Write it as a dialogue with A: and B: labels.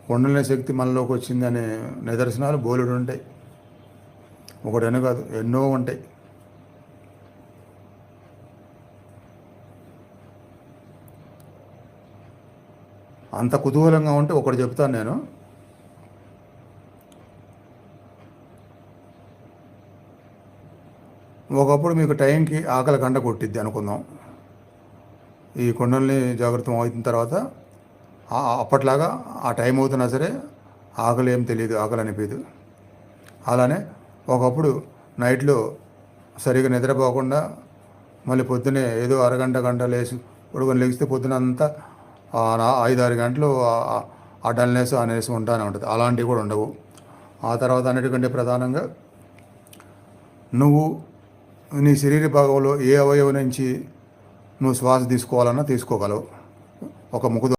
A: కుండలిని శక్తి మనలోకి వచ్చిందనే నిదర్శనాలు బోలెడు ఉంటాయి. ఒకటని కాదు, ఎన్నో ఉంటాయి. అంత కుతూహలంగా ఉంటే ఒకటి చెప్తాను నేను. ఒకప్పుడు మీకు టైంకి ఆకలి గంట కొట్టిద్ది అనుకుందాం. ఈ కుండల్ని జాగృతం అవుతున్న తర్వాత అప్పట్లాగా ఆ టైం అవుతున్నా సరే ఆకలి ఏం తెలియదు, ఆకలి అనిపించదు. అలానే ఒకప్పుడు నైట్లో సరిగా నిద్రపోకుండా మళ్ళీ పొద్దునే ఏదో అరగంట గంట లేచి పడుకొని లెగిస్తే పొద్దున అంతా 5-6 గంటలు ఆ డల్నెస్ అనేసి ఉంటానే ఉంటుంది. అలాంటివి కూడా ఉండవు. ఆ తర్వాత అన్నిటికంటే ప్రధానంగా నువ్వు నీ శరీర భాగంలో ఏ అవయవం నుంచి నువ్వు శ్వాస తీసుకోవాలన్నా తీసుకోగలవు. ఒక ముక్కు